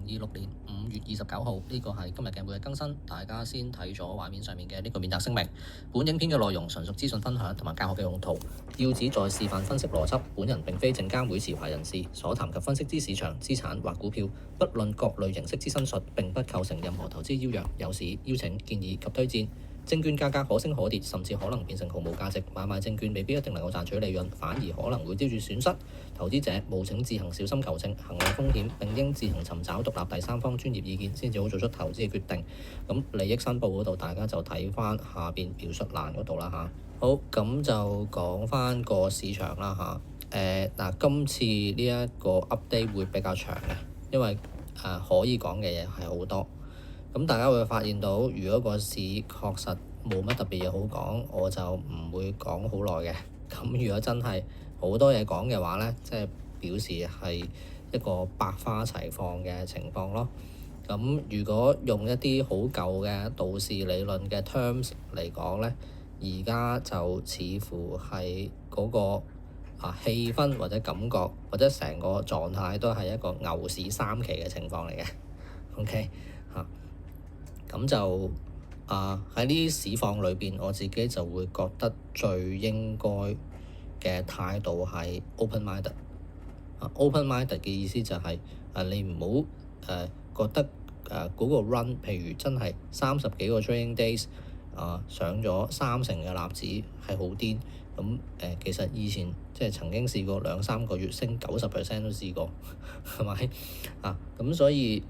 2026年5月29號，呢個係今日嘅每日更新。大家先睇咗畫面上面嘅呢個免責聲明。本影片嘅內容純屬資訊分享同埋教學嘅用途，要旨在示範分析邏輯。本人並非證監會持牌人士，所談及分析之市場、資產或股票，不論各類形式之申述，並不構成任何投資邀約、誘使、邀請、建議及推薦。證券價格可升可跌，甚至可能變成毫無價值。買賣證券未必一定能夠賺取利潤，反而可能會招致損失。投資者務請自行小心求證，衡量風險，並應自行尋找獨立第三方專業意見，先至好做出投資嘅決定。咁利益申報嗰度，大家就睇翻下邊描述欄嗰度啦嚇。好，咁就講翻個市場啦嚇。今次呢一個 update 會比較長嘅，因為可以講嘅嘢係好多。咁大家會發現到，如果個市確實冇乜特別嘢好講，我就唔會講好耐嘅。咁如果真係好多嘢講嘅話呢，即係表示係一個百花齊放嘅情況咯。咁如果用一啲好舊嘅道氏理論嘅 terms 嚟講呢，而家就似乎係嗰個氣氛或者感覺或者成個狀態都係一個牛市3期嘅情況嚟嘅。OK 嚇。咁就喺呢啲市況裏邊，我自己就會覺得最應該嘅態度係 open-minded。open-minded 嘅意思就係你唔好覺得嗰個 run，譬如真係30幾個 trading days 上咗30%嘅納指係好癲。咁其實以前即係曾經試過2-3個月升90% 都試過，係咪咁所以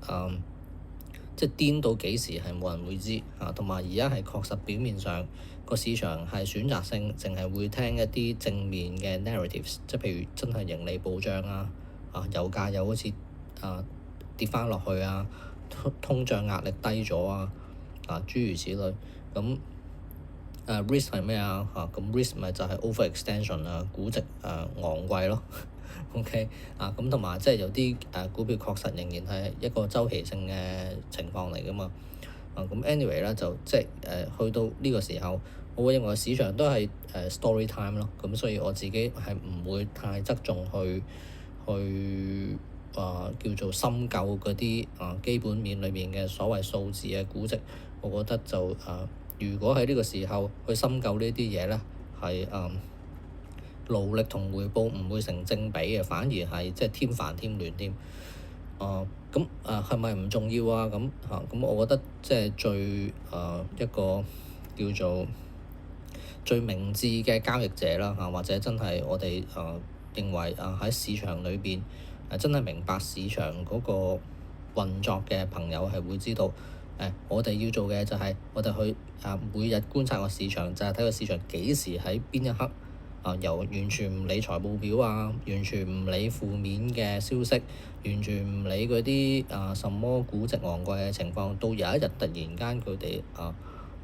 即係癲到幾時係冇人會知同埋而家係確實表面上個市場係選擇性，淨係會聽一啲正面嘅 narratives，即係譬如真係盈利保障油價又好似跌翻落去通脹壓力低咗諸如此類。咁risk 係咩咁 risk 咪就係 overextension 估值昂貴咯。OK 咁同埋即係有啲股票確實仍然係一個周期性嘅情況嚟㗎嘛。咁 anyway 咧就即係去到呢個時候，我會認為市場都係story time 咯。咁所以我自己係唔會太側重去叫做深究嗰啲基本面裏面嘅所謂數字嘅估值。我覺得就如果喺呢個時候去深究呢啲嘢咧，係勞力同回報唔會成正比嘅，反而係即係添煩添亂添。咁係咪唔重要咁我覺得即係最一個叫做最明智嘅交易者啦或者真係我哋認為喺市場裏邊真係明白市場嗰個運作嘅朋友係會知道。我哋要做嘅就係我哋去每日觀察個市場，就係睇個市場幾時喺邊一刻由完全唔理財報表完全唔理負面嘅消息，完全唔理嗰啲什麼估值昂貴嘅情況，到有一日突然間佢哋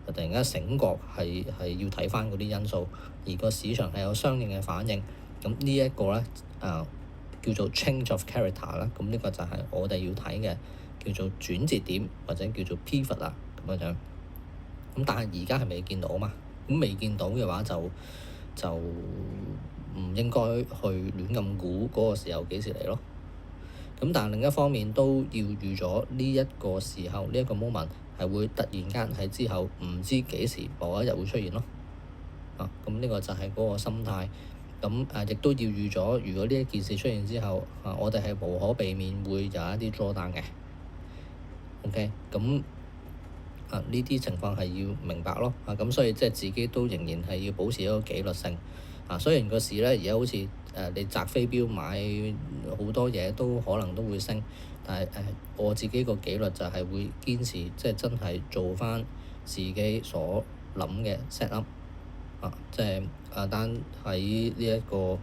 突然間醒覺係要睇翻嗰啲因素，而個市場係有相應嘅反應。咁呢一個咧叫做 change of character 啦。咁呢個就係我哋要睇嘅。叫做轉折點或者叫做 pivot 咁樣。咁但係而家係未見到嘛？咁未見到嘅話就唔應該去亂咁估嗰個時候幾時嚟咯。咁但係另一方面都要預咗呢一個時候呢一個 moment 係會突然間喺之後唔知幾時某一日會出現咯。咁呢個就係嗰個心態。咁亦都要預咗，如果呢一件事出現之後我哋係無可避免會有一啲 drawdown 嘅。OK，咁呢啲情況係要明白咯。咁所以即係自己都仍然係要保持一個紀律性。雖然個市咧而家好似你擲飛鏢買好多嘢都可能都會升，但係我自己個紀律就係會堅持，即係真係做翻自己所諗嘅 set up。即係單喺呢一個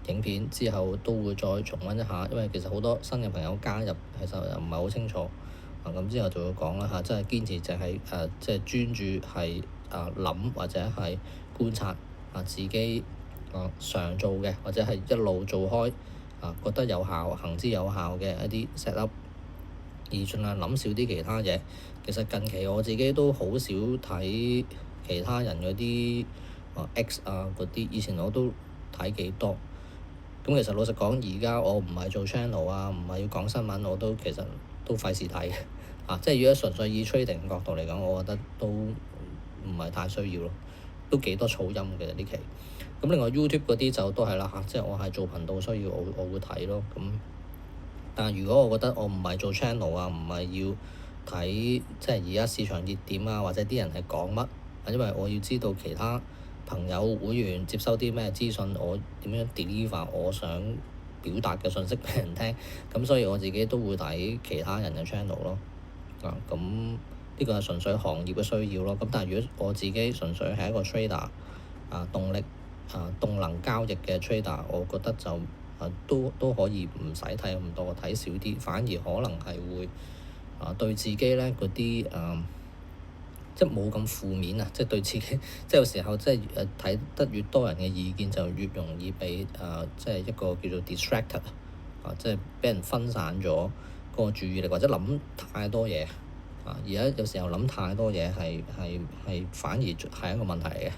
影片之後都會再重溫一下，因為其實好多新嘅朋友加入其實又唔係好清楚。咁之後就會講啦即係堅持就係即係專注係諗或者係觀察自己常做嘅，或者係一路做開覺得有效、行之有效嘅一啲 set up，而盡量諗少啲其他嘢。其實近期我自己都好少睇其他人嗰啲X 嗰啲，以前我都睇幾多。咁其實老實講，而家我唔係做 channel唔係要講新聞，我都其實都費事睇即係如果純粹以 trading 角度嚟講，我覺得都唔係太需要咯，都幾多噪音嘅呢期。咁另外 YouTube 嗰啲就都係啦即係我係做頻道需要我會睇咯。咁但係如果我覺得我唔係做 channel 啊，唔係要睇即係而家市場熱點啊，或者啲人係講乜，因為我要知道其他朋友會員接收啲咩資訊，我點樣 deliver 我想表達嘅信息俾人聽，咁所以我自己都會睇其他人嘅 channel 咯。咁呢個係純粹行業嘅需要咯。咁但係如果我自己純粹係一個 trader 動能交易嘅 trader，我覺得就都可以唔使睇咁多，睇少啲，反而可能係會對自己咧嗰啲即係冇咁負面啊！即係對自己，即係有時候即係睇得越多人嘅意見，就越容易被即係一個叫做 distracted 即係俾人分散咗個注意力，或者諗太多嘢而家有時候諗太多嘢係反而係一個問題嚟嘅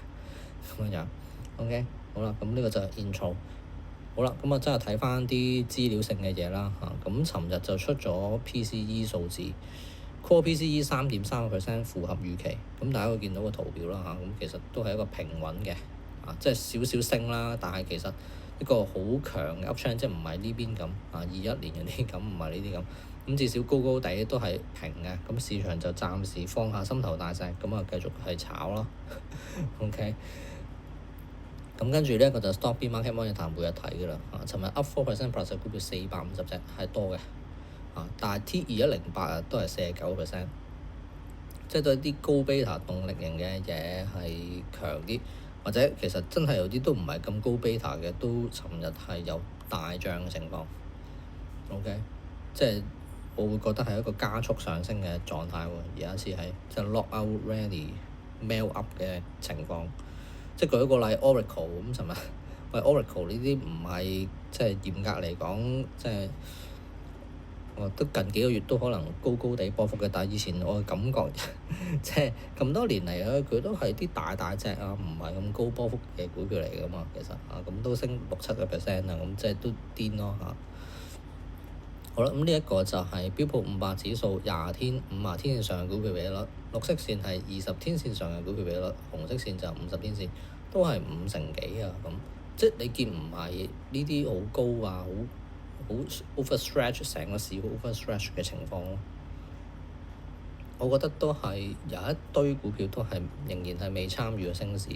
咁樣。OK， 好啦，咁呢個就係 intro。好啦，咁真係睇翻啲資料性嘅嘢啦咁尋日就出咗 PCE 數字。Core PCE 3.3% 符合預期，咁大家會見到個圖表啦咁其實都係一個平穩嘅即係少少升啦，但係其實一個好強嘅 uptrend，即係唔係呢邊咁21年嗰啲咁，唔係呢啲咁，咁至少高高地都係平嘅，咁市場就暫時放下心頭大石，咁繼續係炒咯。OK， 咁跟住呢一個就 Stockbit Market Monitor 每日睇㗎啦尋日 up 4% plus 嘅股票450隻係多嘅。但係 T2108都係49%，即係對啲高 beta 動力型嘅嘢係強啲，或者其實真係有啲都唔係咁高 beta 嘅，都尋日係有大漲嘅情況。OK， 即係我會覺得係一個加速上升嘅狀態喎。而家似係即係 lock out ready mail up 嘅情況。即係舉一個例 Oracle 咁尋日，Oracle 呢啲唔係即係嚴格嚟講即係。都近幾個月都可能高高地波幅嘅，但係以前我嘅感覺即係咁多年嚟佢都係啲大隻唔係咁高波幅嘅股票嚟㗎嘛。其實咁都升6-7%咁即係都癲咯好啦，咁呢一個就係標普500指數20天50天線上嘅股票比率，綠色線係20天線上嘅股票比率，紅色線就50天線都係5成幾咁，即係你見唔係呢啲好高好 overstretch 成個市好 overstretch 嘅情況咯。我覺得都係有一堆股票都係仍然係未參與嘅升市。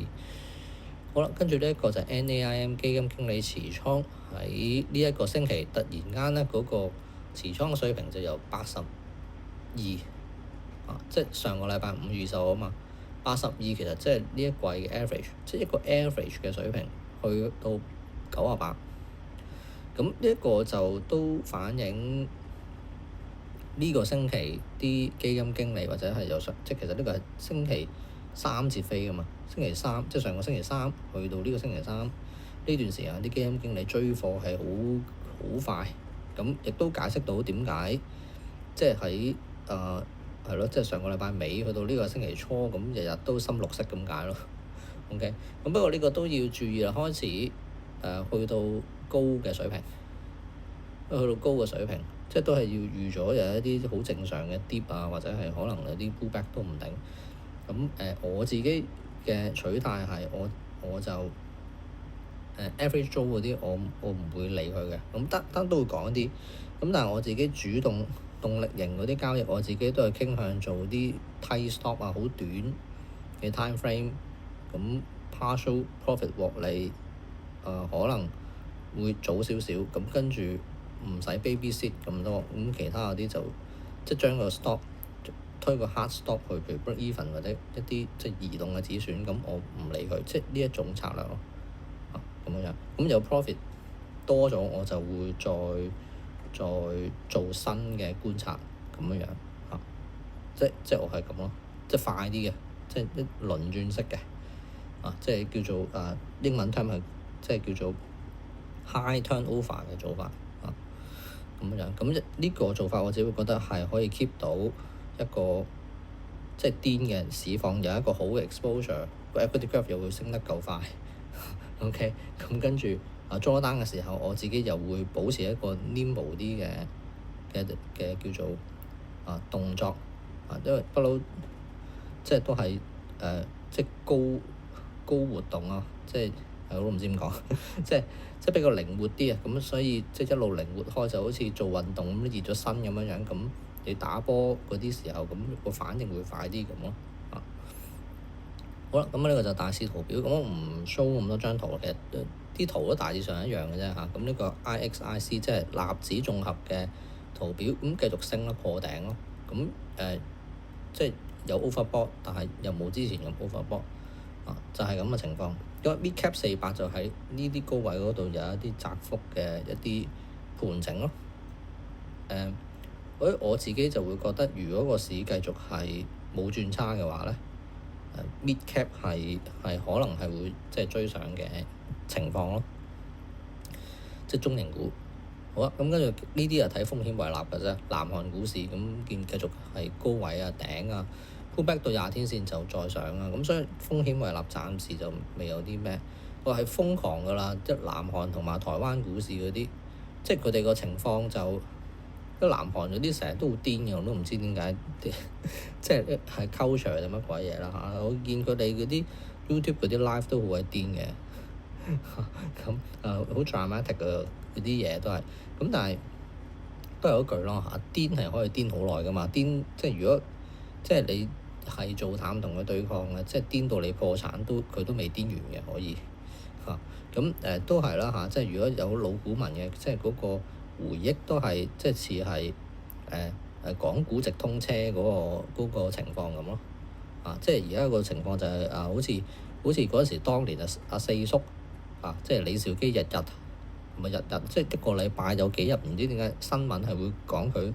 好啦，跟住呢一個就係 NAIM 基金經理持倉喺呢一個星期突然間咧嗰個持倉嘅水平就由82即係上個禮拜5月20號嘛，82其實即係呢一季嘅 average， 即係一個 average 嘅水平去到98。咁呢一個就都反映呢個星期啲基金經理或者係即係其實呢個係星期3截飛㗎嘛。星期三即係上個星期三去到呢個星期三呢段時間啲基金經理追貨係好快，咁亦都解釋到點解即係喺係咯，即係上個禮拜尾去到呢個星期初咁日日都深綠色咁解咯。OK， 咁不過呢個都要注意啦，開始去到高嘅水平，去到高嘅水平，即係都係要預咗有一啲好正常嘅 dip 或者係可能有啲 pullback 都唔定。咁我自己嘅取態係我就average 租嗰啲我唔會理佢嘅，咁得都會講一啲。咁但係我自己主動力型嗰啲交易，我自己都係傾向做啲 tight stop 好短嘅 time frame，咁 partial profit 獲利可能會早少少，咁跟住唔使 baby sit 咁多，咁其他嗰啲就即係將個 stop 推個 hard stop 去，譬如 break even 或者一啲即係移動嘅止損，咁我唔理佢，即係呢一種策略咯。咁樣，咁有 profit 多咗，我就會再做新嘅觀察咁樣即係我係咁咯，即係快啲嘅，即係一輪轉式嘅即係叫做英文 term 係即係叫做 high turnover 嘅做法咁樣。咁呢個做法我自己會覺得係可以 keep 到一個即係癲嘅市況，有一個好嘅 exposure，個 equity curve 又會升得夠快。OK， 咁跟住draw down嘅時候，我自己又會保持一個 nimble 啲嘅叫做動作因為不嬲即係都係即係高活動啊，即係我都唔知點講，即係比較靈活啲啊，咁所以即係一路靈活開就好似做運動咁熱咗身咁樣，咁你打波嗰啲時候咁個反應會快啲咁咯。好啦，咁呢個就大致圖表，咁我唔 show 咁多張圖，其實啲圖都大致上一樣嘅啫嚇。咁呢個 IXIC 即係納指綜合嘅圖表，咁繼續升啦，破頂咯。咁即係有 overbought，但係又冇之前咁 overbought 就係咁嘅情況。因為 Mid-cap 400就喺呢啲高位嗰度有一啲窄幅嘅一啲盤整咯。我自己就會覺得，如果個市繼續係冇轉差嘅話咧，Mid-cap 係可能係會即係追上嘅情況咯，即係中型股。好啊，咁跟住呢啲係睇風險為立嘅啫。南韓股市咁見繼續係高位啊、頂啊，pull back 到20天線就再上啊。咁所以風險為立，暫時就未有啲咩。我係瘋狂㗎啦，即係南韓同埋台灣股市嗰啲，即係佢哋個情況就。啲南韓嗰啲成日都好癲嘅，我都唔知點解即係 culture 定乜鬼嘢啦嚇！我見佢哋嗰啲 YouTube 嗰啲 live 都好鬼癲嘅，咁好 dramatic 嘅嗰啲嘢都係，咁但係都係嗰句咯嚇，癲係可以癲好耐噶嘛，癲即係如果即係你係做淡同佢對抗嘅，即係癲到你破產佢都未癲完嘅可以嚇，咁都係啦嚇，即係如果有老股民嘅，即係嗰個。回憶都係即係似係港股直通車嗰個情況咁咯，即係而家個情況就係好似嗰時當年阿四叔即係李兆基日即係一個禮拜有幾日唔知點解新聞係會講佢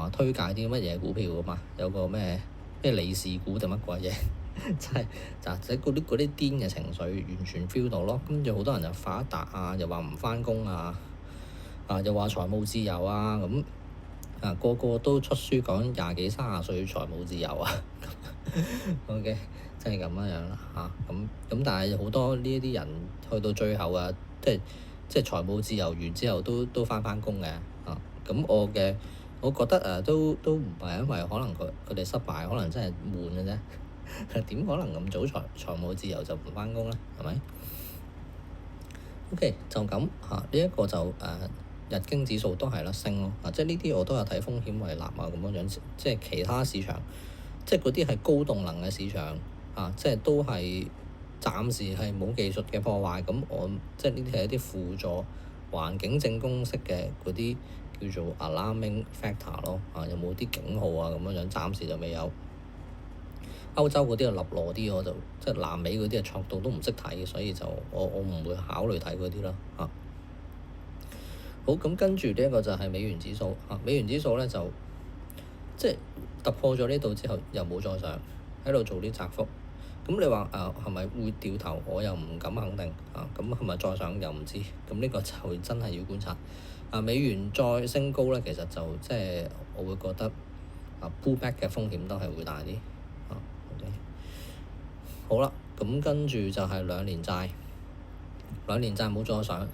推介啲乜嘢股票噶嘛，有個咩利是股定乜鬼嘢，真係就係嗰啲癲嘅情緒完全 feel 到咯，跟住好多人就發達啊，又話唔返工啊。又話財務自由啊，咁個個都出書講20幾30歲財務自由啊，OK，即係咁樣啦嚇，咁但係好多呢一啲人去到最後即係財務自由完之後都返工嘅咁我覺得都唔係因為可能佢哋失敗，可能真係悶嘅啫，點可能咁早財務自由就唔返工咧？係咪？OK，就咁呢一個就日經指數都係啦，升咯，即係呢啲我都有睇風險為立咁樣，即係其他市場，即係嗰啲係高動能嘅市場即係都係暫時係冇技術嘅破壞，咁我即係呢啲係一啲輔助環境正公式嘅嗰啲叫做 alarming factor 咯，有冇啲警號咁樣，暫時就未有。歐洲嗰啲立落啲，我就即係南美嗰啲錯到都唔識睇，所以就我唔會考慮睇嗰啲啦好，咁跟住呢一個就係美元指數美元指數咧就即係突破咗呢度之後，又冇再上，喺度做啲窄幅。咁你話係咪會掉頭？我又唔敢肯定咁係咪再上又唔知。咁呢個就真係要觀察。美元再升高咧，其實就即係我會覺得pullback 嘅風險都係會大啲okay。好啦，咁跟住就係兩年債冇再上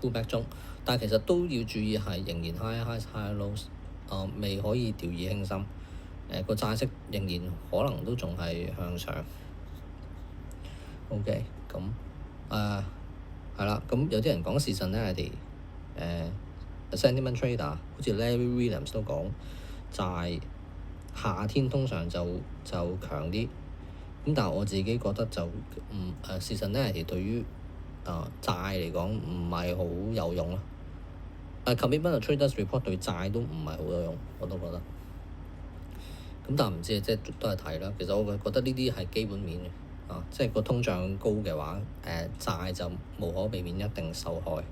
pullback 中。但係其實都要注意係仍然 high lows，未可以掉以輕心。個債息仍然可能都仲係向上。OK，咁係啦。咁有啲人講 seasonality，sentiment trader，好似 Larry Williams 都講債夏天通常就強啲。咁但係我自己覺得就seasonality 對於債嚟講唔係好有用咯。Commitment Traders Report 對債都唔係好有用，我都覺得。咁但係唔知即係都係睇啦。其實我覺得呢啲係基本面嘅即係個通脹高嘅話，債就無可避免一定受害。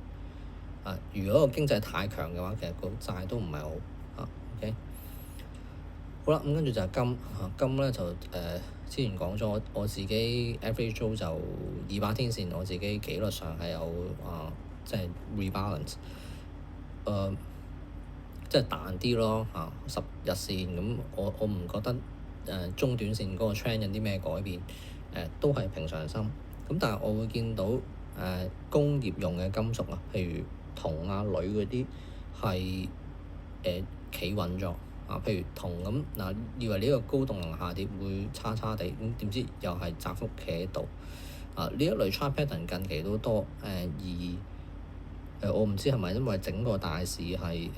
如果個經濟太強嘅話，其實個債都唔係好OK。好啦，咁跟住就係金咧就之前講咗，我自己 average Joe 就200天線，我自己紀律上係有即係 rebalance。即係彈啲咯10日線咁，我唔覺得中短線嗰個 trend 有啲咩改變，都係平常心。咁但係我會見到工業用嘅金屬譬如銅鋁嗰啲係企穩咗譬如銅咁嗱，以為呢個高動能下跌會差差地，咁點知又係窄幅企喺度。呢一類 chart pattern 近期都多，我唔知係咪因為整個大市係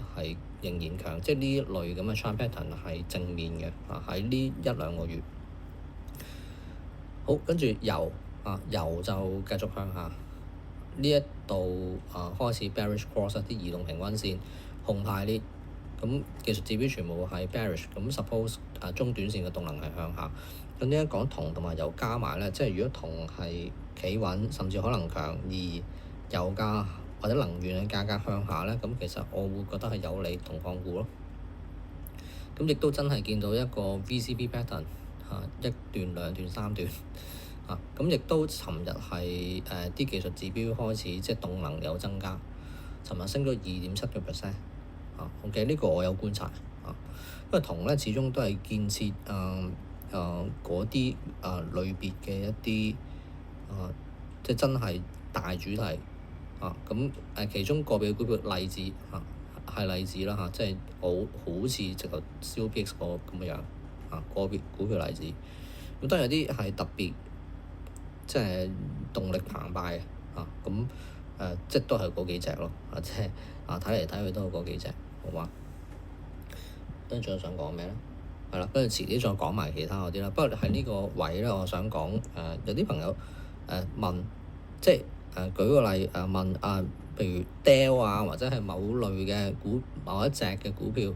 仍然強，即係呢一類咁嘅 chart pattern 係正面嘅，喺呢一兩個月。好，跟住油就繼續向下，呢一度開始 bearish cross 啲移動平均線紅牌列，咁技術指標全部係 bearish，咁 suppose 中短線嘅動能係向下。咁呢一講銅同埋油加埋咧，即係如果銅係企穩，甚至可能強，而油價或者能源嘅價格向下咧，咁其實我會覺得係有利銅礦股咯。咁亦都真係見到一個 VCP pattern，一段、兩段、三段，咁亦都尋日係啲技術指標開始即係動能有增加，尋日升咗2.7%。OK， 呢個我有觀察因為銅咧始終都係建設嗰啲類別嘅一啲即係真係大主題咁其中個別股票例子係例子啦即係好似直頭 COPX 個咁嘅樣個別股票例子。咁當然有啲係特別即係動力澎湃咁即係都係嗰幾隻咯即係睇嚟睇去都係嗰幾隻，好嘛？跟住我想講咩咧？係啦，跟住遲啲再講埋其他嗰啲啦。不過喺呢個位咧，我想講有啲朋友問，即係舉個例問譬如 Dell 或者係某類嘅某一隻嘅股票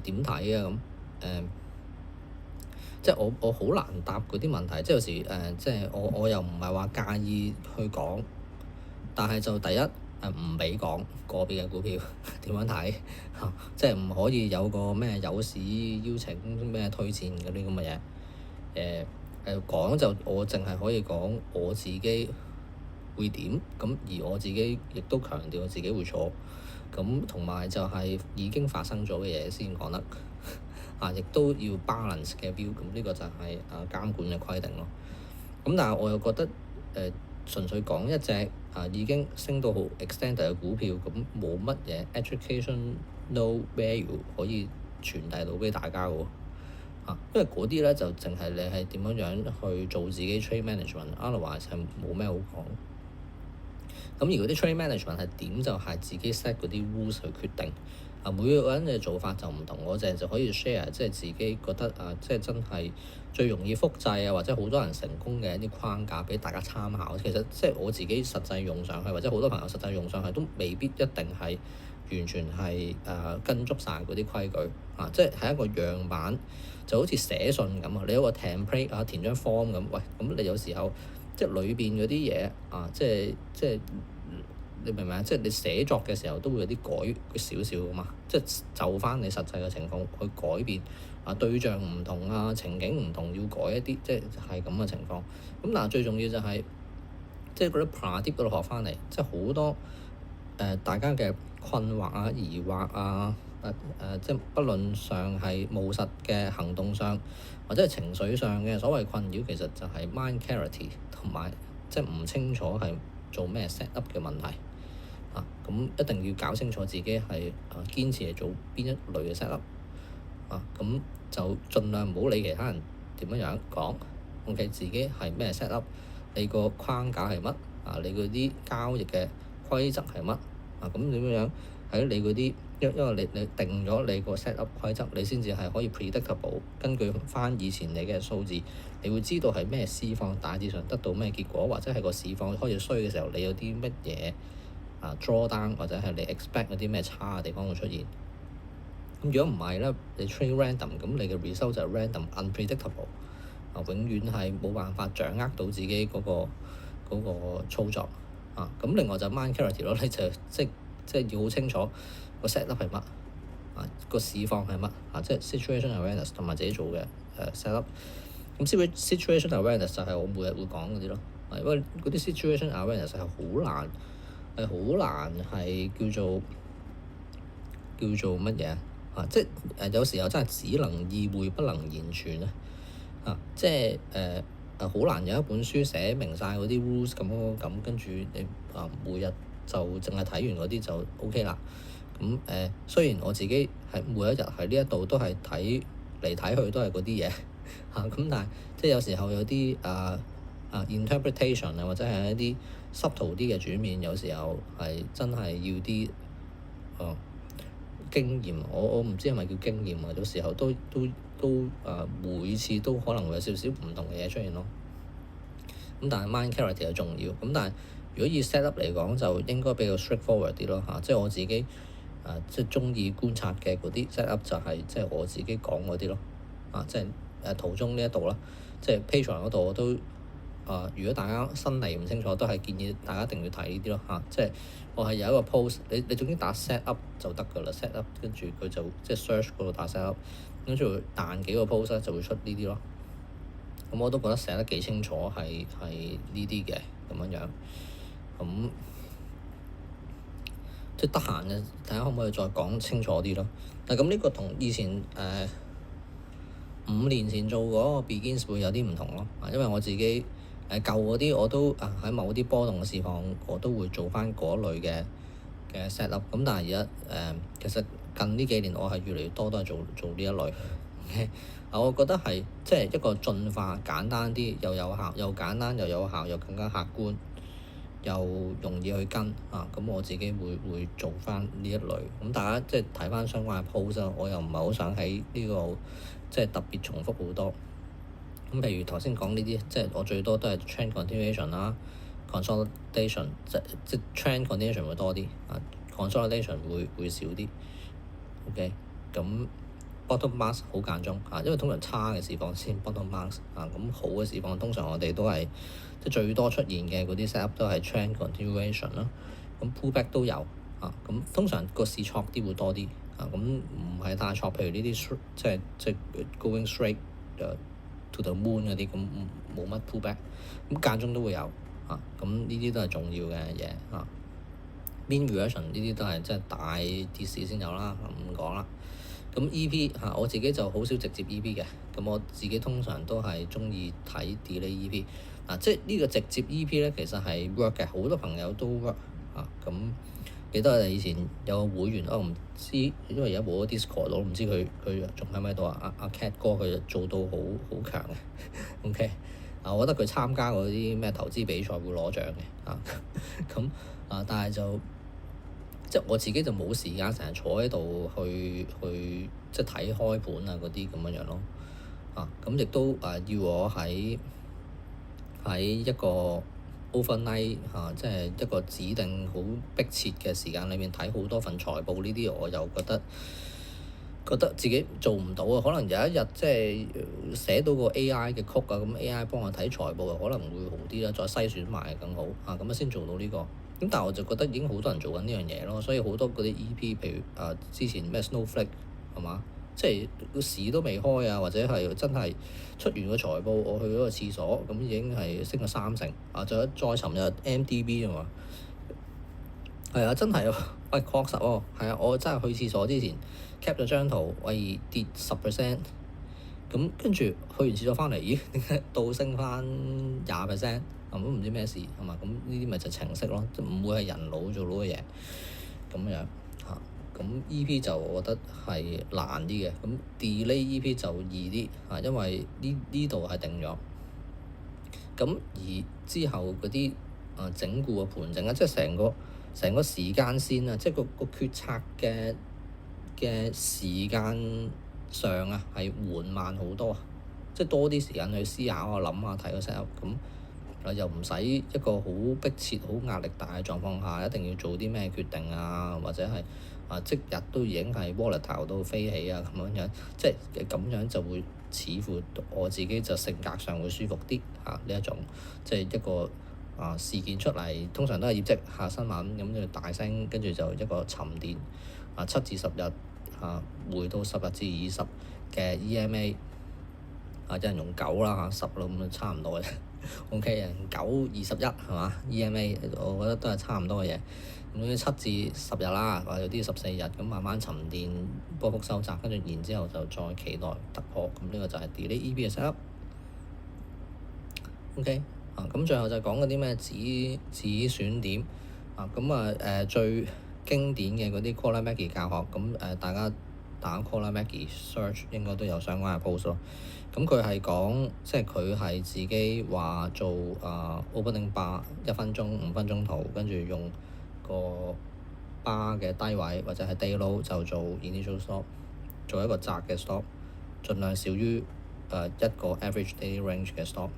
點睇咁即係我好難答嗰啲問題。即係有時即係我又唔係話介意去講，但係就第一唔俾講個別嘅股票點樣睇即係唔可以有個咩有市邀請咩推薦嗰啲咁嘅嘢講就我淨係可以講我自己會點咁，而我自己亦都強調我自己會錯咁，同埋就係已經發生咗嘅嘢先講得亦都要 balance 嘅 view，咁呢個就係監管嘅規定咯。咁但係我又覺得純粹講一隻已經升到好 extended 嘅股票，咁冇乜嘢 educational value 可以傳遞到俾大家嘅喎因為嗰啲咧就淨係你係點樣去做自己 trade management，otherwise 係冇咩好講。咁如果啲 trade management 係點就係自己 set 嗰啲 rules 去決定每個人嘅做法就唔同，我就可以 share 即係自己覺得即係真係最容易複製或者好多人成功嘅一啲框架俾大家參考。其實即係我自己實際用上去，或者好多朋友實際用上去都未必一定係完全係跟足晒嗰啲規矩即係一個樣板，就好似寫信咁你有個 template 填張 form 咁，喂咁你有時候即係裏邊嗰啲嘢即係你明唔明啊？即係你寫作嘅時候都會有啲改少少噶嘛，即係就翻你實際嘅情況去改變對象唔同情景唔同要改一啲，即係咁嘅情況。咁但係最重要就係即係嗰啲 practice 嗰度學翻嚟，即係好多大家嘅困惑疑惑即係不論上係務實嘅行動上，或者係情緒上嘅所謂困擾，其實就係 mind clarity 同埋即係唔清楚係做咩 set up 嘅問題咁一定要搞清楚自己係堅持係做邊一類嘅 set up 咁就盡量唔好理其他人點樣講，OK 自己係咩 set up， 你個框架係乜你嗰啲交易嘅規則係乜咁點樣喺你嗰啲因為你定咗你個 set up 規則，你先至係可以 predictable， 根據翻以前你嘅數字，你會知道係咩市況大致上得到咩結果，或者係個市況開始衰嘅時候，你有啲乜嘢draw down， 或者係你 expect 有啲咩差嘅地方會出現。咁如果唔係咧，你 trade random， 咁你嘅 result 就係 random unpredictable，永遠係冇辦法掌握到自己嗰個操作咁另外就 mind clarity 咯，你就即係要好清楚個 set up 係乜個市況係乜即係 situation awareness 同埋自己做嘅set up。咁 situation awareness 就係我每日會講嗰啲咯，因為嗰啲 situation awareness 係好難係叫做乜嘢即係有時候真係只能意會不能言傳即係好難有一本書寫明晒嗰啲 rules 咁，跟住你每日就淨係睇完嗰啲就 OK 啦。咁雖然我自己係每一日喺呢一度都係睇嚟睇去都係嗰啲嘢嚇，咁但係即係有時候有啲interpretation 啊，或者係一啲subtle啲嘅轉變，有時候係真係要啲經驗。我唔知係咪叫經驗啊？有時候都每次都可能會有少少唔同嘅嘢出現咯。咁但係 mind clarity 係重要。咁但係如果以 set up 嚟講，就應該比較 straightforward 啲咯嚇。即係我自己即係鍾意觀察嘅嗰啲 set up 就係即係我自己講嗰啲咯。即係圖中呢一度啦，即係 Patreon 嗰度我都如果大家新嚟唔清楚，都係建議大家一定要睇呢啲咯嚇。即係我係有一個 post，你總之打 set up 就得㗎啦。set up 跟住佢就即係 search 嗰度打 set up，跟住會彈幾個 post 咧就會出呢啲咯。咁我都覺得寫得幾清楚，係呢啲嘅咁樣樣。咁即係得閒嘅睇下可唔可以再講清楚啲咯。但係咁呢個同以前5年前做嗰個 Begins 會有啲唔同咯。因為我自己舊嗰啲我都喺某啲波動嘅市況，我都會做翻嗰類嘅 set up。咁但係而家其實近呢幾年我係越嚟越多都係做呢一類。我覺得係即係一個進化，簡單啲又有效，又簡單又有效，又更加客觀，又容易去跟咁我自己會做翻呢一類。咁大家即係睇翻相關嘅 post，我又唔係好想喺呢個即係特別重複好多。咁譬如頭先講呢啲，即係我最多都係 trend continuation 啦，consolidation 即 trend continuation 會多啲，consolidation 會少啲。OK，咁 bottom mask 好間中因為通常差嘅市況先 bottom mask 咁好嘅市況通常我哋都係即係最多出現嘅嗰啲 set up 都係 trend continuation 啦。咁 pullback 都有咁通常個市挫啲會多啲咁唔係太挫，譬如呢啲即係 going straight to the moon 嗰啲，咁冇乜 pullback，咁間中都會有咁呢啲都係重要嘅嘢mean reversion 呢啲都係即係大跌市先有啦，唔講啦。咁 EP 我自己就好少直接 EP 嘅，咁我自己通常都係鍾意睇 delay EP 即係呢個直接 EP 咧，其實係 work 嘅，好多朋友都 work 咁記得我哋以前有個會員，我唔知，因為而家冇咗 Discord 咯，唔知佢仲喺唔喺度阿 Cat 哥佢就做到好強嘅。OK，我覺得佢參加嗰啲咩投資比賽會攞獎嘅咁但係就即係我自己就冇時間成日坐喺度去即係睇開盤嗰啲咁樣咯咁亦都要我喺一個 overnight 即係一個指定好迫切嘅時間裏面睇好多份財報呢啲，我又覺得自己做唔到可能有一日即係寫到個 AI 嘅曲咁 AI 幫我睇財報可能會好啲啦，再篩選埋更好咁先做到呢個。咁但係我就覺得已經好多人做緊呢樣嘢咯，所以好多嗰啲 EP，譬如之前咩 Snowflake 係嘛，即係個市都未開或者係真係出完個財報，我去咗個廁所咁已經係升咗3成再尋日 MDB 嘛，係真係喂確實係我真係去廁所之前 cap 咗張圖，喂跌10%，咁跟住去完廁所翻嚟，咦點解倒升翻20%？咁都唔知咩事係嘛？咁呢啲咪就程式咯，唔會係人腦做到嘅嘢咁樣咁 EP 就我覺得係難啲嘅，咁 delay EP 就易啲因為呢度係定咗。咁而之後嗰啲整固嘅盤整即係成個時間線即係個決策嘅時間上係緩慢好多即係多啲時間去思考諗下睇個 set up 咁。又唔使一個好迫切、好壓力大嘅狀況下，一定要做啲咩決定或者係即日都已經係 volatile 到飛起咁樣，即係咁樣就會似乎我自己就性格上會舒服啲呢一種，即係一個事件出嚟，通常都係業績新聞咁就大升，跟住就一個沉澱7至10日回到10日至20嘅 EMA 有人用9啦10咯，咁差唔多嘅。OK 9、21係嘛 EMA， 我覺得都係差唔多嘅嘢。咁7至10日啦，或者有啲14日咁慢慢沉澱，波幅收窄，跟住然之後就再期待突破。咁呢個就係 delay EP 嘅 set up。OK 咁最後就講嗰啲咩止損點咁最經典嘅嗰啲 Colin Mackie 教學，咁大家打 Colin Mackie search 應該都有相關嘅 post 咯。咁佢係講，即係佢係自己話做opening bar 1分鐘、5分鐘圖，跟住用個 bar 嘅低位或者係 day low 就做 initial stop， 做一個窄嘅 stop， 盡量少於一個 average daily range 嘅 stop。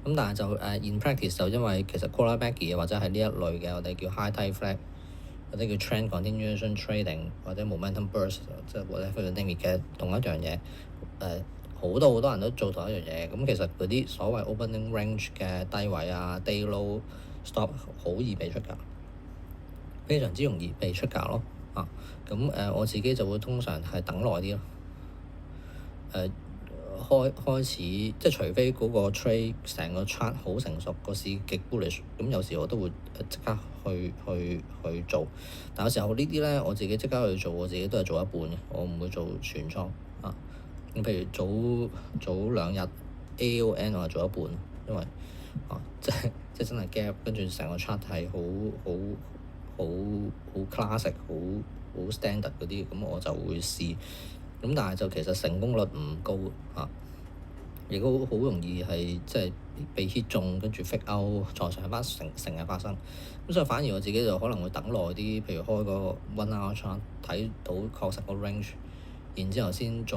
咁但係就in practice 就因為其實 Colin Mackie 或者係呢一類嘅我哋叫 high tie flag 或者叫 trend continuation trading 或者 momentum burst， 即係 whatever name it 嘅同一樣嘢，好多人都做同一樣嘢。咁其實嗰啲所謂 opening range 嘅低位啊 day low stop 好易被出價，非常之容易被出價咯。咁我自己就會通常係等耐啲咯。開始即係除非嗰個 trade 成個 chart 好成熟，個市極 bullish，咁有時我都會即刻去做。但有時候呢啲咧，我自己即刻去做，我自己都係做一半嘅，我唔會做全倉啊。咁譬如早2日 AON 我係做一半，因為即係真係 gap，跟住成個 chart 係好 classic 好 standard 嗰啲，咁我就會試。咁但係就其實成功率唔高亦都好容易係即係被 hit 中，跟住 fake out 再上翻成日發生。咁所以反而我自己就可能會等耐啲，譬如開個 1 hour chart 睇到確實個 range， 然之後先再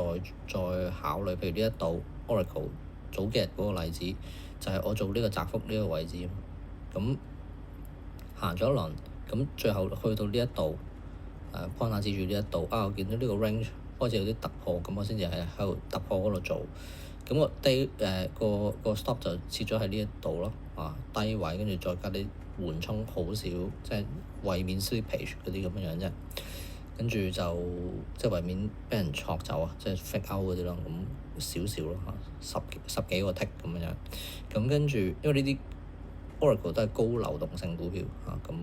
考慮。譬如呢一度 Oracle 早幾日嗰個例子，就係我做呢個窄幅呢個位置，咁行咗一輪，咁最後去到呢一度point 下指住呢一度我見到呢個 range開始有啲突破，咁我先至喺度突破嗰度做。咁個 day 個 stop 就設咗喺呢一度咯，低位跟住再加啲緩衝，好少即係為免 slippage 嗰啲咁樣啫。跟住就即係為免俾人錯走啊，即係 fake out 嗰啲咯，咁少少咯十幾個 tick 咁樣。咁跟住因為呢啲 Oracle 都係高流動性股票咁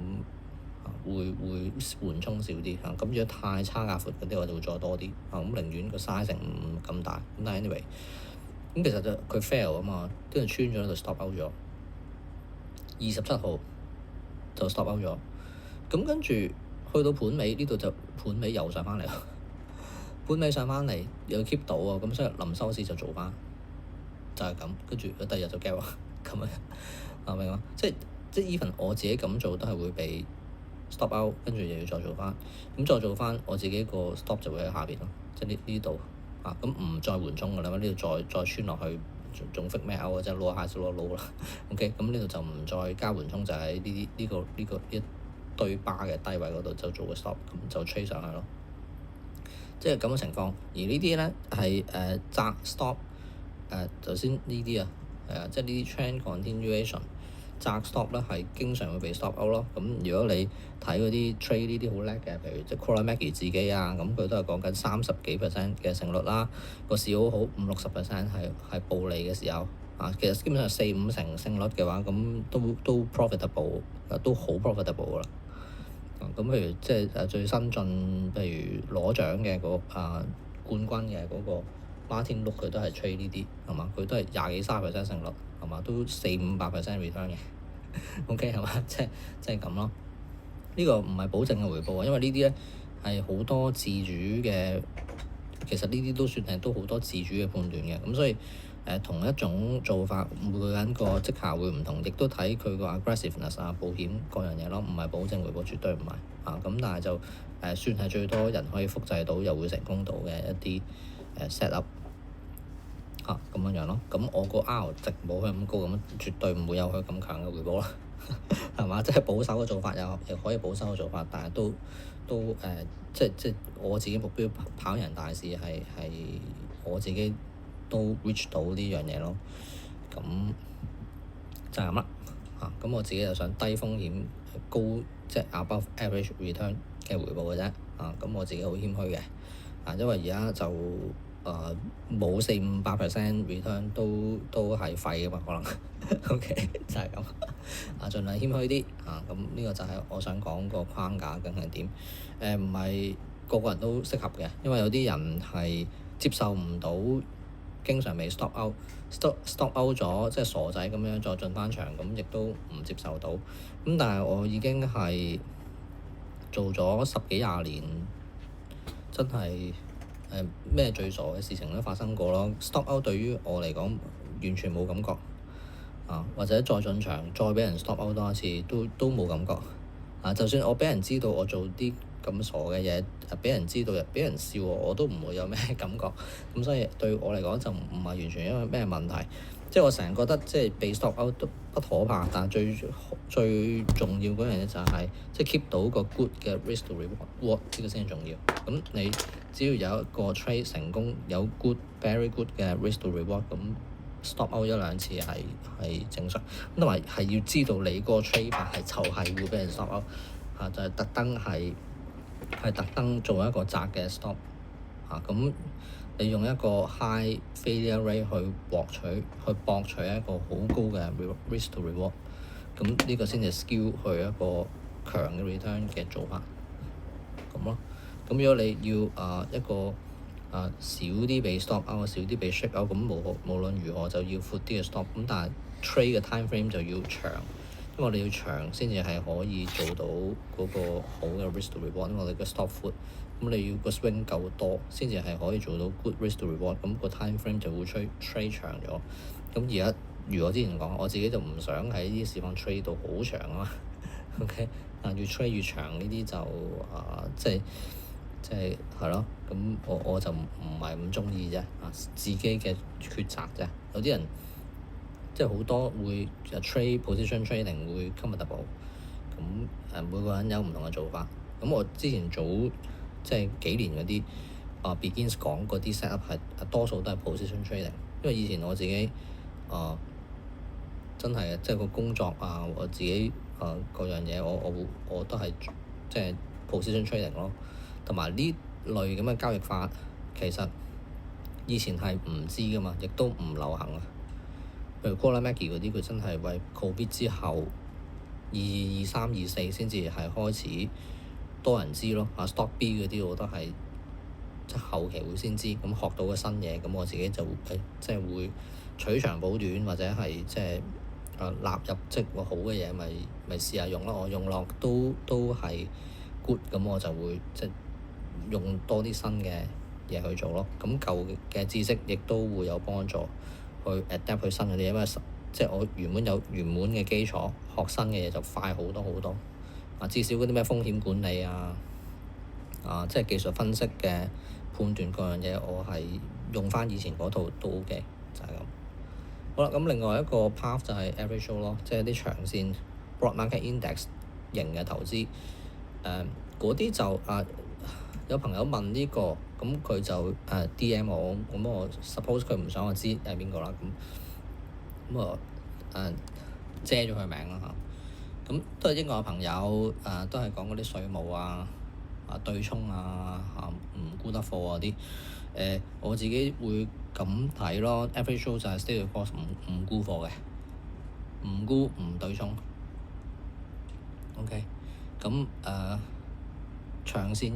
會緩衝少啲咁如果太差價闊嗰啲，我就會再多啲咁寧願個 size 唔咁大。咁但係 anyway，咁其實就佢 fail 啊嘛，跟住穿咗就 stop out 咗。27號就 stop out 咗。咁跟住去到盤尾呢度就盤尾又上翻嚟，盤尾上翻嚟又 keep 到啊，咁所以臨收市就做翻，就係咁。跟住佢第二日就 gap 咁樣明嘛？即係 even 我自己咁做都係會被 stop out， 跟住又要再做翻，咁再做翻我自己個 stop 就會喺下邊咯，即係呢度咁唔再緩衝㗎啦，呢度再穿落去仲 fit 咩 out 即係 low high low low 啦。OK， 咁呢度就唔再加緩衝，就喺呢個一堆 bar 嘅低位嗰度就做個 stop， 咁就吹上去咯。即係咁嘅情況，而呢啲咧係窄 stop 頭先呢啲即係呢啲 trend continuation。窄 stop 咧係經常會被 stop out 咯。咁如果你睇嗰啲 trade 呢啲好叻嘅，譬如即係 Colin Mackie 自己咁佢都係講緊30幾%嘅勝率啦。個市好5-60% 係暴利嘅時候其實基本上4-5成勝率嘅話，咁都 profitable 都好 profitable 噶啦。咁譬如即係最新進，譬如攞獎嘅冠軍嘅嗰個 Martin Luk，佢都係 trade 呢啲係嘛？佢都係20幾30%勝率係嘛？都400-500% return 嘅。OK 係嘛？即係咁咯。呢個唔係保證嘅回報因為呢啲咧係好多自主嘅，其實呢啲都算係都好多自主嘅判斷嘅。咁所以同一種做法，每個人個績效會唔同，亦都睇佢個 aggressiveness 保險各樣嘢咯，唔係保證回報，絕對唔係咁但係就算係最多人可以複製到又會成功到嘅一啲set up。咁樣咯，咁我個 R 值冇佢咁高，咁絕對唔會有佢咁強嘅回報啦，係嘛？即係保守嘅做法又可以保守嘅做法，但係都即係我自己目標跑贏大市係我自己都 reach 到呢樣嘢咯。咁就係咁啦。咁我自己就想低風險高即係 above average return 嘅回報嘅啫。咁我自己好謙虛嘅。因為而家就冇400-500% return 都係廢㗎嘛，可能OK 就係咁盡量謙虛啲咁呢個就係我想講個框架究竟係點。唔係個個人都適合嘅，因為有啲人係接受唔到經常未 stop out咗，即係傻仔咁樣再進翻場，咁亦都唔接受到。咁但係我已經係做咗十幾廿年，真係咩最傻嘅事情都發生過咯。stop out 對於我嚟講完全冇感覺啊，或者再進場再畀人 stop out 多一次都冇感覺啊。就算我畀人知道我做啲咁傻嘅嘢，畀人知道畀人笑我都唔會有咩感覺。咁所以對我嚟講就唔係完全因為咩問題。即係我成日覺得即係被 stop out 都不可怕，但係最重要嗰樣嘢就係即係 keep 到個 good 嘅 risk to reward 呢個先重要。咁你只要有一個 trade 成功，有 very good 嘅 risk to reward，咁 stop out 一兩次係正常。咁同埋係要知道你個 trade 法係就係會畀人 stop out 就係特登做一個窄嘅 stop 咁。你用一個 high failure rate 去博取一個好高嘅 risk to reward，咁呢個先至 skill 去一個強嘅 return 嘅做法咁咯。咁如果你要一個少啲被 stop out，少啲被 shake out，咁無論如何就要闊啲嘅 stop。咁但係 trade 嘅 time frame 就要長，因為我哋要長先至係可以做到嗰個好嘅 risk to reward。因為我哋嘅 stop 闊。咁你要個 swing 夠多，先至係可以做到 good risk to reward，咁個 time frame 就會trade 長咗。咁而家如我之前講，我自己就唔想喺呢啲市況 trade 到好長啊嘛。OK，越 trade 越長呢啲就即係係咯。咁我就唔係咁中意啫。自己嘅抉擇啫。有啲人即係好多會trade position trading 會 comfortable。咁每個人有唔同嘅做法。咁我之前即係幾年嗰啲begins 講嗰啲 set up 係多數都係 position trading，因為以前我自己真係即係個工作我自己各樣嘢我都係即係 position trading 咯。同埋呢類咁嘅交易法其實以前係唔知㗎嘛，亦都唔流行啊。譬如 Colin Mackie 嗰啲，佢真係為 Covid 之後23、24先至係開始多人知咯。Stock B 嗰啲我都係即係後期會先知，咁學到個新嘢，咁我自己就即係會取長補短，或者係即係納入即係好嘅嘢，咪試下用咯。我用落都係 good，咁我就會即係用多啲新嘅嘢去做咯。咁舊嘅知識亦都會有幫助去 adapt 去新嘅啲，因為即係我原本有原本嘅基礎，學新嘅嘢就快好多好多。至少嗰啲咩風險管理即係技術分析嘅判斷各樣嘢，我係用翻以前嗰套都 OK，就係咁。好啦，咁另外一個 path 就係 average show 咯，即係啲長線 broad market index 型嘅投資。嗰啲就有朋友問呢個，咁佢就DM 我，咁我 suppose 佢唔想我知係邊個啦，咁遮咗佢名啦嚇。咁都係英國嘅朋友，都係講嗰啲稅務對沖唔沽得貨嗰啲。我自己會咁睇咯。Average show 就係 stay the course，唔沽貨嘅，唔沽唔對沖。OK，咁長線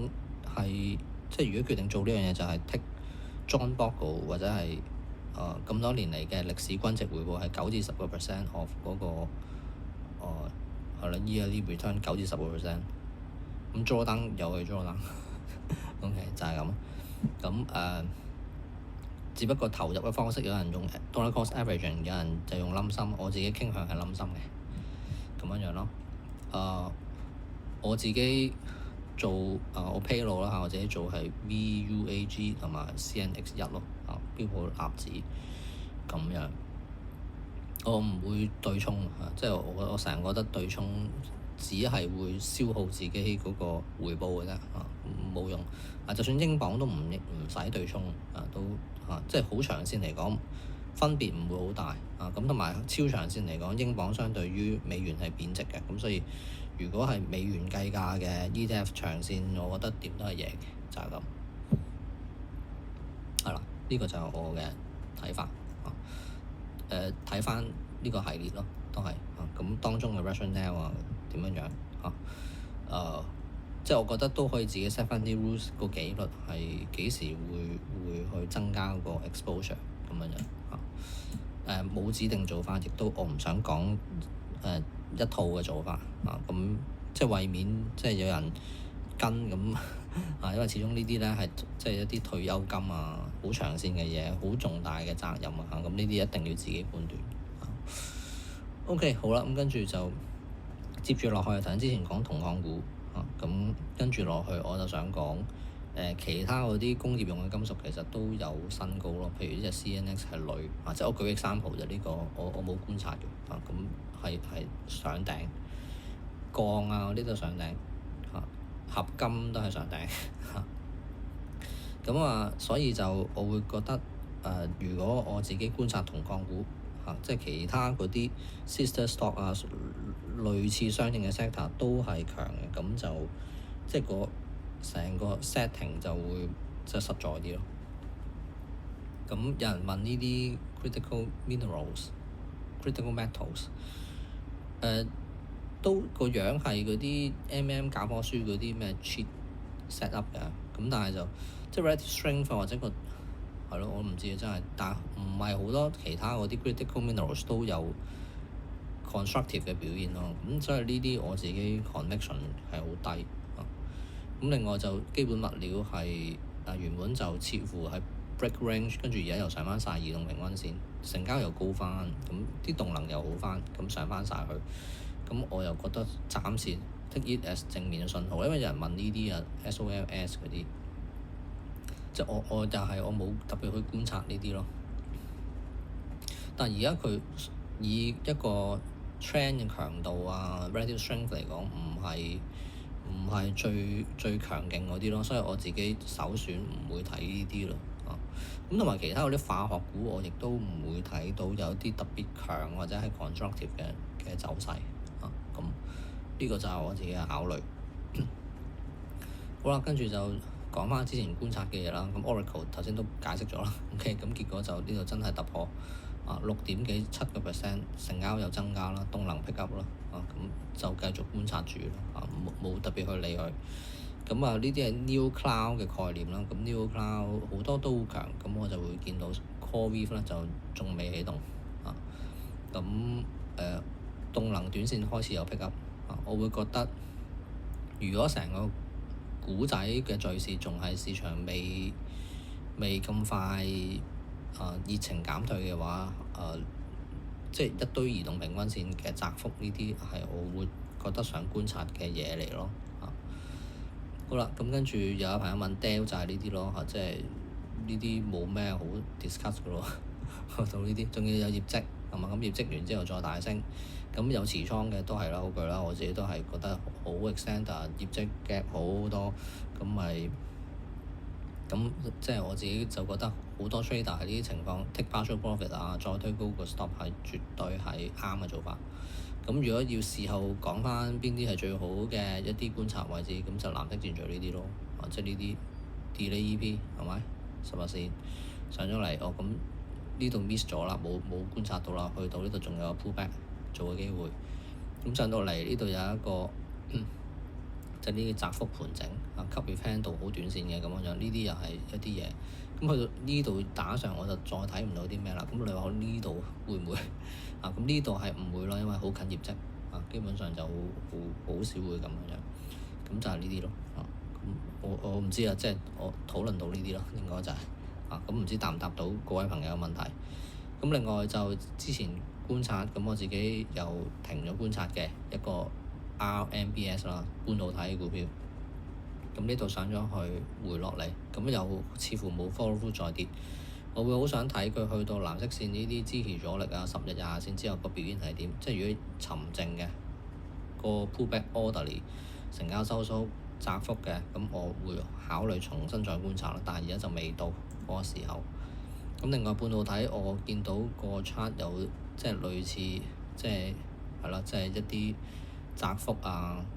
係即係如果決定做呢樣嘢，就係 take John Bogle 或者係咁多年嚟嘅歷史均值回報係9至10% of 嗰個係啦，yearly return 9至10%。咁 Jordan 又去 Jordan。OK 就係咁。咁只不過投入嘅方式，有人用 dollar cost averaging，有人就用冧心。我自己傾向係冧心嘅咁樣咯。我自己做我披露啦嚇，我自己做係 VUAG 同埋 CNX1咯，標普納指咁樣。我唔會對沖即係我成日覺得對沖只係會消耗自己嗰個回報嘅啫，冇用。就算英鎊都唔使對沖都即係好長線嚟講分別唔會好大咁，同埋超長線嚟講，英鎊相對於美元係貶值嘅，咁所以如果係美元計價嘅 ETF 長線，我覺得點都係贏嘅，就係咁。係啦，呢個就係我嘅睇法。睇翻呢個系列咯，都係咁當中嘅 rationale 點樣樣即係我覺得都可以自己 set 翻啲 rules， 個紀律係幾時會去增加個 exposure 咁樣樣冇指定做法，亦都我唔想講一套嘅做法咁即係為免即係有人跟咁因為始終呢啲咧係即係一啲退休金啊，好長線嘅嘢，好重大嘅責任啊，咁呢啲一定要自己判斷。OK，好啦，咁跟住就接住落去，頭先之前講銅礦股咁跟住落去我就想講其他嗰啲工業用嘅金屬其實都有新高咯，譬如呢隻 CNX 係鋁即係我舉example就呢個我冇觀察嘅咁係上頂，鋼嗰啲都上頂合金都係上頂咁所以就我會覺得如果我自己觀察銅礦股即係其他嗰啲 sister stock 類似相應嘅 sector 都係強嘅，咁就即係成個 setting 就會即係實在啲咯。咁有人問呢啲 critical minerals、critical metals，都個樣係嗰啲 教科書嗰啲咩 cheat set up 嘅，咁但係就即係 relative strength 或者係咯，我唔知真係，但係唔係好多其他嗰啲 critical minerals 都有 constructive 嘅表現咯。咁所以呢啲我自己 conviction 係好低。咁另外就基本物料係原本就似乎係 break range， 跟住而家又上翻晒移動平均線，成交又高翻，咁啲動能又好翻，咁上翻晒去。咁我又覺得暫時 take it as 正面嘅信號，因為有人問呢啲SOLS 嗰啲，即係我就係我冇特別去觀察呢啲咯。但係而家佢以一個 trend 嘅強度relative strength 嚟講，唔係最強勁嗰啲咯，所以我自己首選唔會睇呢啲咯。咁同埋其他嗰啲化學股，我亦都唔會睇到有啲特別強或者係 constructive 嘅走勢。咁呢個就係我自己嘅考慮。好啦，跟住就講翻之前觀察嘅嘢啦。咁 Oracle 頭先都解釋咗啦。OK，咁結果就呢度真係突破6點幾7%，成交又增加啦，動能 pick up 啦。咁就繼續觀察住啦。冇特別去理佢。咁呢啲係 New Cloud 嘅概念啦。咁 New Cloud 好多都好強，咁我就會見到 CoreWeave 咧就仲未起動。咁動能短線開始有 pick up。我會覺得如果成個股仔嘅敘事仲係市場未咁快熱情減退嘅話，即係一堆移動平均線嘅窄幅，呢啲係我會覺得想觀察嘅嘢嚟咯。好啦，咁跟住有一朋友問 Dell 就係呢啲咯，即係呢啲冇咩好 discuss 嘅咯。到呢啲仲要有業績係嘛？咁業績完之後再大升，咁有持倉嘅都係啦，好句啦，我自己都係覺得好 extend 業績 gap 好多，咁即係我自己就覺得好多 trader 喺呢啲情況 take partial profit 再推高個 stop 係絕對係啱嘅做法。咁如果要事後講翻邊啲係最好嘅一啲觀察位置，咁就藍色箭嘴呢啲咯。即係呢啲 delay EP 係咪10日線上咗嚟？咁呢度 miss 咗啦，冇觀察到啦，去到呢度仲有 pullback 做嘅機會。咁上到嚟呢度有一個即係呢啲窄幅盤整吸月 handle 好短線嘅咁樣，呢啲又係一啲嘢。咁去到呢度打上我就再睇唔到啲咩啦。咁你話呢度會唔會咁呢度係唔會咯，因為好近業績基本上就好少會咁樣。咁就係呢啲咯。咁我唔知即係我討論到呢啲咯，應該就係咁唔知答唔答到各位朋友嘅問題。咁另外就之前觀察，咁我自己又停咗觀察嘅一個 RMBS 啦，半導體股票。咁呢度上咗去回落嚟，咁又似乎冇 follow through 再跌。我會好想睇佢去到藍色線呢啲支持阻力10日20線之後個表現係點。即係如果沉靜嘅個 pullback orderly 成交收縮窄幅嘅，咁我會考慮重新再觀察啦。但係而家就未到嗰個時候。咁另外半導體我見到個 chart 有即係類似即係一啲窄幅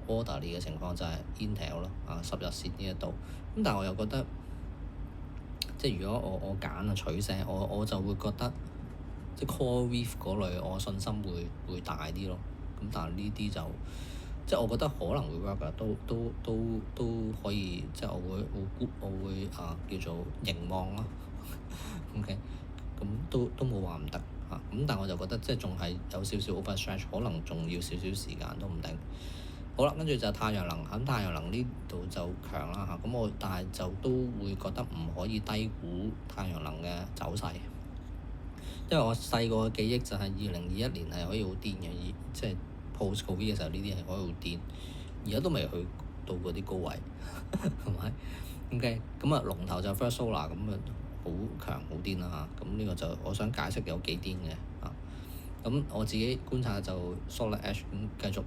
orderly 嘅情況，就係 Intel 咯10日線呢一度。咁但係我又覺得即係如果我揀取捨，我就會覺得即係 CoreWeave 嗰類，我信心會大啲咯。咁但係呢啲就即係我覺得可能會 work 㗎，都可以，即係我會叫做凝望咯。OK，咁都冇話唔得咁但係我就覺得即係仲係有少少 overstretch，可能仲要少少時間都唔定。好啦，跟住就太陽能，咁太陽能呢度就強啦嚇，咁我但係就都會覺得唔可以低估太陽能嘅走勢，因為我細個嘅記憶就係2021年係可以好癲嘅，即係 post COVID 嘅時候呢啲係可以好癲，而家都未去到嗰啲高位，係咪？OK，咁啊龍頭就 First Solar 咁啊好強好癲啦嚇，咁呢個就我想解釋有幾癲嘅啊，咁我自己觀察就 Solar Edge 咁繼續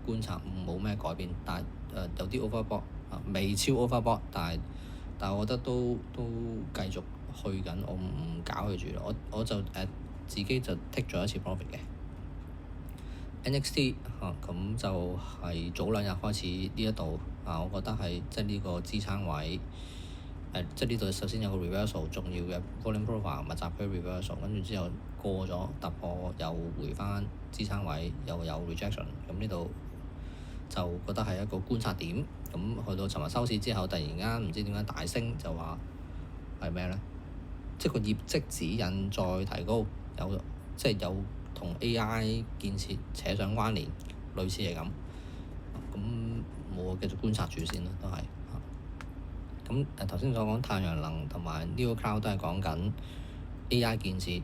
觀察冇咩改變，但係有啲 overbought 未超 overbought，但係我覺得都繼續去緊，我唔搞佢住啦，我就自己就 take 咗一次 profit 嘅 NXT 咁就係早兩日開始呢一度我覺得係即係呢個支撐位即係呢度首先有個 reversal 重要嘅 volume profile 密集區 reversal， 跟住之後過咗突破又回翻支撐位又有 rejection， 咁呢度就覺得係一個觀察點，咁去到尋日收市之後，突然間唔知點解大升，就話係咩呢？即係個業績指引再提高，即係有同 AI 建設扯上關聯，類似係咁。咁我繼續觀察住先啦，都係。咁頭先所講太陽能同埋 Neo Cloud 都係講緊 AI 建設。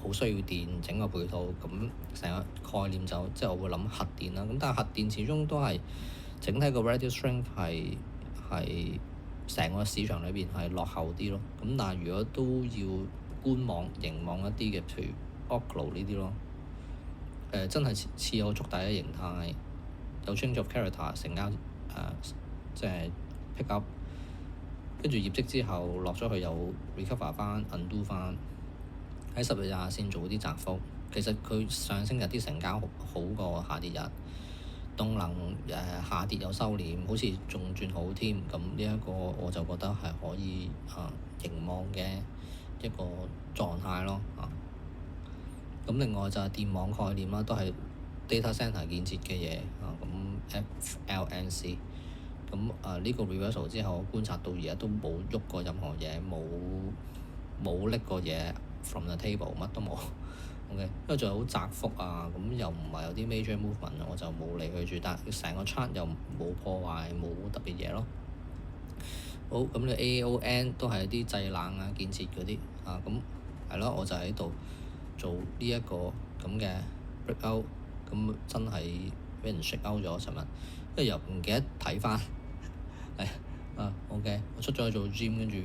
好需要電整個配套，咁成個概念就即係我會諗核電啦。咁但係核電始終都係整體個 radius strength 係成個市場裏邊係落後啲咯。咁但係如果都要觀望凝望一啲嘅，譬如 Oklo 呢啲咯，真係似有築底嘅形態，有 change of character 成交即係 pick up，跟住業績之後落咗去又 recover 翻 undo 翻。喺10日廿線做啲窄幅，其實佢上升日啲成交好過下跌日，動能下跌有收斂，好似仲轉好添。咁呢一個我就覺得係可以凝望嘅一個狀態咯咁另外就係電網概念啦，都係 data center 建設嘅嘢咁 FLNC 咁呢個 reversal 之後，我觀察到而家都冇喐過任何嘢，冇拎過嘢。From the table 乜都冇，OK，因為仲有好窄幅咁又唔係有啲 major movement，我就冇理佢住，但係成個 chart 又冇破壞，冇特別嘢咯。好，咁你 AON 都係啲製冷建設嗰啲咁係咯，我就喺度做呢一個咁嘅 breakout，咁真係俾人 shake out 咗尋日，因為又唔記得睇翻OK，我出咗去做 gym， 跟住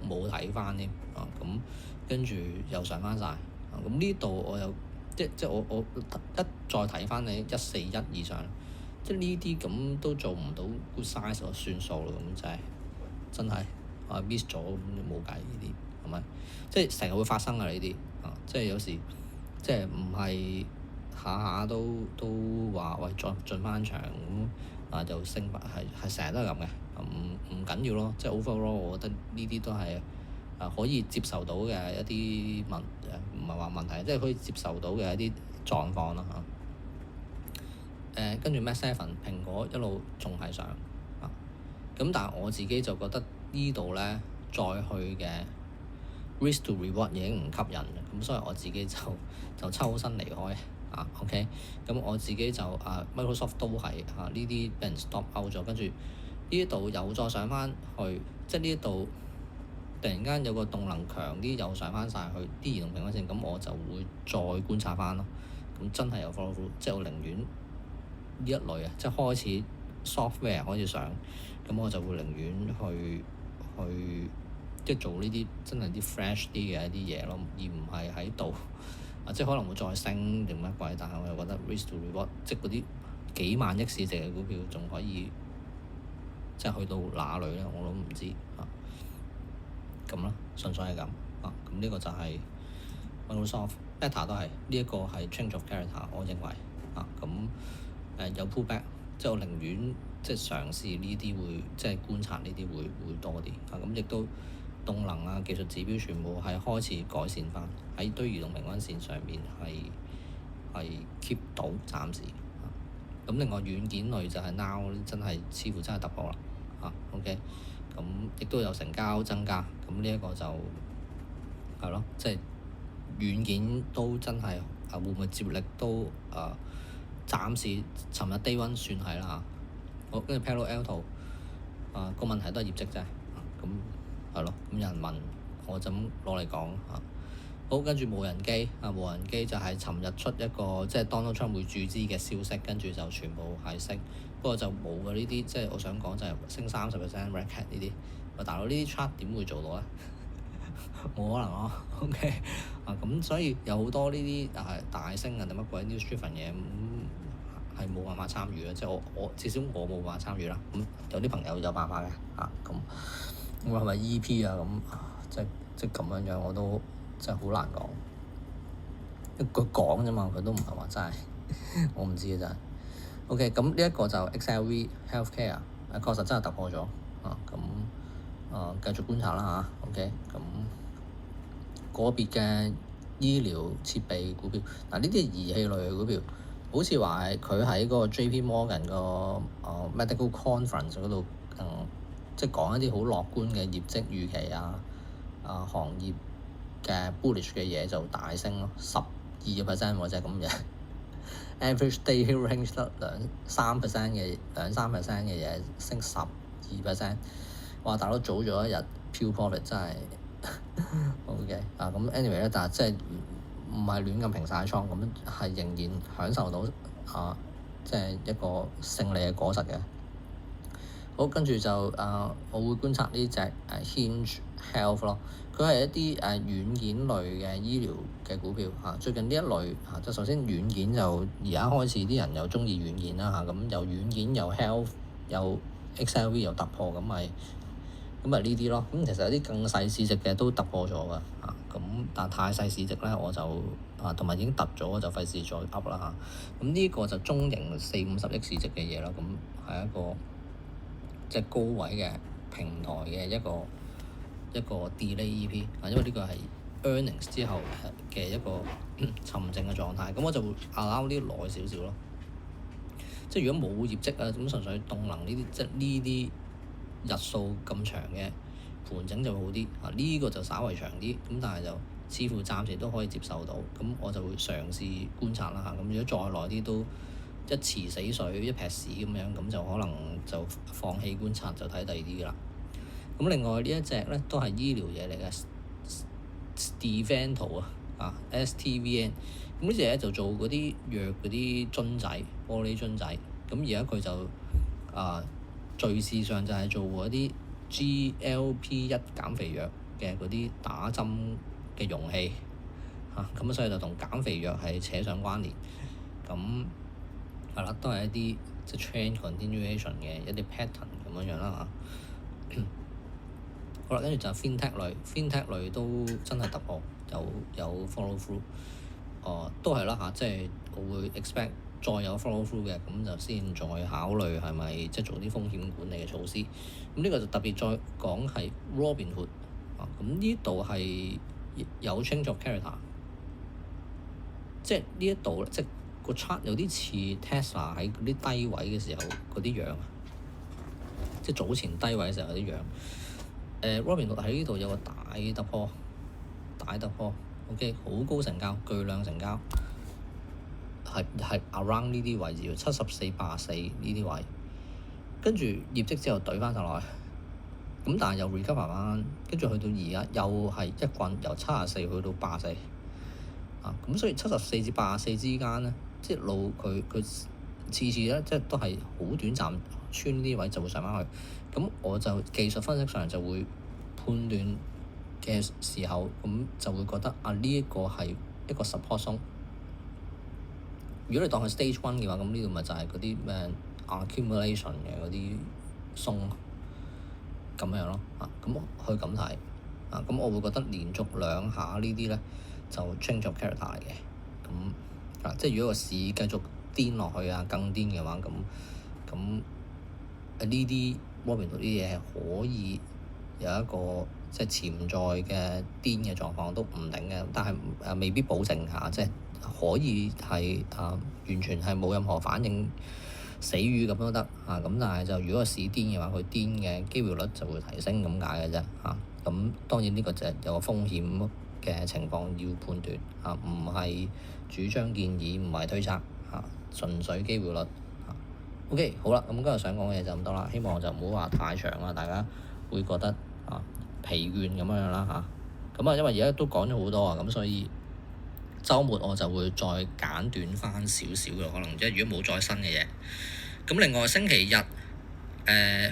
冇睇翻添咁。跟住又上翻晒。咁呢度我又即我一再睇翻你141以上，即呢啲咁都做唔到 good size，我算數咯，咁真係miss 咗，咁冇計呢啲係咪？即成日會發生啊呢啲即有時即唔係下下都話喂再進翻場咁就升係成日都係咁嘅，唔緊要咯，即 overall 我覺得呢啲都係。可以接受到嘅一啲唔係話問題，即係可以接受到嘅一啲狀況啦跟住 Mac 7蘋果一路仲係上咁但係我自己就覺得呢度咧再去嘅 risk to reward 已經唔吸引嘅，咁所以我自己就抽身離開OK，咁我自己就Microsoft 都係呢啲俾人 stop out 咗，跟住呢度又再上翻去，即係呢度。突然間有個動能強啲，又上翻晒去啲移動平均線，咁我就會再觀察翻咯。咁真係有 follow through，即係我寧願呢一類即係開始 software 開始上，咁我就會寧願去即係做呢啲真係啲 fresh 啲嘅一啲嘢咯，而唔係喺度即係可能會再升定乜鬼，但係我又覺得 risk to reward，即係嗰啲幾萬億市值嘅股票仲可以即係去到哪裏咧？我都唔知咁啦，純粹係咁咁呢個就係 Microsoft、Meta 都係呢一個係 change of character，我認為咁有 pullback，即係我寧願即係嘗試呢啲會即係觀察呢啲會多啲咁亦都動能技術指標全部係開始改善翻，喺堆移動平均線上面係 keep 到暫時咁另外軟件類就係 Now 真係似乎真係突破啦OK。咁亦都有成交增加，咁呢一個就係咯，即係軟件都真係會唔會接力都暫時尋日 day one 算係啦嚇。好，跟住 Palo Alto 個問題都係業績啫。咁係咯，咁有人問我就咁攞嚟講嚇。好，跟住無人機無人機就係尋日出一個即係 Donald Trump 會注資嘅消息，跟住就全部係升，不過就冇嘅呢啲，即係我想講就係升30% record 呢啲。喂，大佬呢啲 chart 點會做到咧？冇可能咯。OK 咁所以有好多呢啲大升定乜鬼 news driven 嘢咁係冇辦法參與嘅，即係我至少我冇辦法參與啦。咁有啲朋友有辦法嘅咁我係咪 EP 咁即係咁樣我都真係好難講。佢講啫嘛，佢都唔係話真係我唔知嘅真係。OK 咁呢一個就 XLV Healthcare 確實真係突破咗繼續觀察啦嚇。OK 咁個別嘅醫療設備股票呢啲係儀器類嘅股票，好似話佢喺嗰個 JP Morgan 個Medical Conference 嗰度即係講一啲好樂觀嘅業績預期行業嘅 bullish 嘅嘢就大升咯，12% 喎，即係咁嘅。Average daily range 得2-3% 嘅嘢升12%，哇！大佬早咗一日 pure profit 真係 OK 咁 anyway 咧，但係即係唔係亂咁平晒倉，咁係仍然享受到即係一個勝利嘅果實嘅。好，跟住就我會觀察呢隻Hinge Health 咯，佢係一啲軟件類嘅醫療嘅股票最近呢一類即係首先軟件就而家開始啲人又鍾意軟件啦咁又軟件又 health 又 XLV 又突破咁咪呢啲咯。咁其實有啲更細市值嘅都突破咗㗎咁但太細市值咧我就同埋已經突咗就費事再噏啦咁呢個就中型40-50億市值嘅嘢啦，咁係一個即係高位嘅平台嘅一個 delay EP 因為呢個係 earnings 之後嘅一個沉靜嘅狀態，咁我就會 allow 啲耐少少咯。即係如果冇業績咁純粹動能呢啲，即係呢啲日數咁長嘅盤整就會好啲呢個就稍為長啲，咁但係就似乎暫時都可以接受到，咁我就會嘗試觀察啦咁如果再耐啲都一池死水一劈屎咁樣，咁就可能就放棄觀察，就睇第二啲㗎啦。咁另外呢一隻咧都係醫療嘢嚟嘅 Stevento STVN， 咁呢隻咧就做嗰啲藥嗰啲樽仔玻璃樽仔，咁而家佢就敘事上就係做嗰啲 GLP-1 減肥藥嘅嗰啲打針嘅容器咁所以就同減肥藥係扯上關聯，咁係啦，都係一啲即係 trend continuation 嘅一啲 pattern 咁樣啦好啦，跟住就 FinTech 類都真係突破，有 follow through，都係啦即係我會 expect 再有 follow through 嘅，咁就先再考慮係咪即係做啲風險管理嘅措施。咁呢個就特別再講係 Robinhood 咁呢度係有 change of character，即係呢一度即係個 chart 有啲似 Tesla 喺嗰啲低位嘅時候嗰啲樣，即係早前低位嘅時候嗰啲樣。Robinhood 喺呢度有個大突破，OK 好高成交，巨量成交，係 around 呢啲位置74-84呢啲位，跟住業績之後懟翻上來，咁但係又 recover 翻，跟住去到而家又係一棍由74去到84咁所以74至84之間咧，即係路佢次咧即係都係好短暫穿呢啲位就會上翻去。咁我就技術分析上就會判斷嘅時候，咁就會覺得呢一個係一個 support zone。如果你當係 stage one 嘅話，咁呢度咪就係嗰啲咩 accumulation 嘅嗰啲鬆咁樣咯咁去咁睇咁我會覺得連續兩下呢啲咧就 change of character 嚟嘅。咁即係如果個市繼續癲落去更癲嘅話，咁呢啲 Robinhood 啲嘢係可以有一個即係潛在嘅癲嘅狀況都唔定嘅，但係未必保證即係可以係完全係冇任何反應死魚咁都得咁但係就如果個市癲嘅話，佢癲嘅機會率就會提升咁解嘅啫咁當然呢個就係有個風險嘅情況要判斷唔係主張建議，唔係推測純粹機會率。OK， 好啦，咁今日想講嘅嘢就咁多啦，希望就唔好話太長啦，大家會覺得疲倦咁樣啦咁因為而家都講咗好多咁所以週末我就會再簡短翻少少嘅，可能即係如果冇再新嘅嘢。咁另外星期日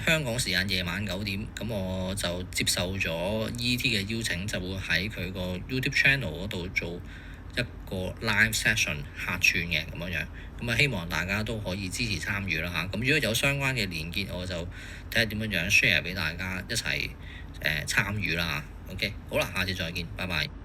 香港時間夜晚9點，咁我就接受咗 E.T. 嘅邀請，就會喺佢個 YouTube channel 嗰度做一個 live session 客串嘅咁樣。咁希望大家都可以支持參與啦咁如果有相關嘅連結，我就睇下點樣 share 俾大家一齊參與啦OK，好啦，下次再見，拜拜。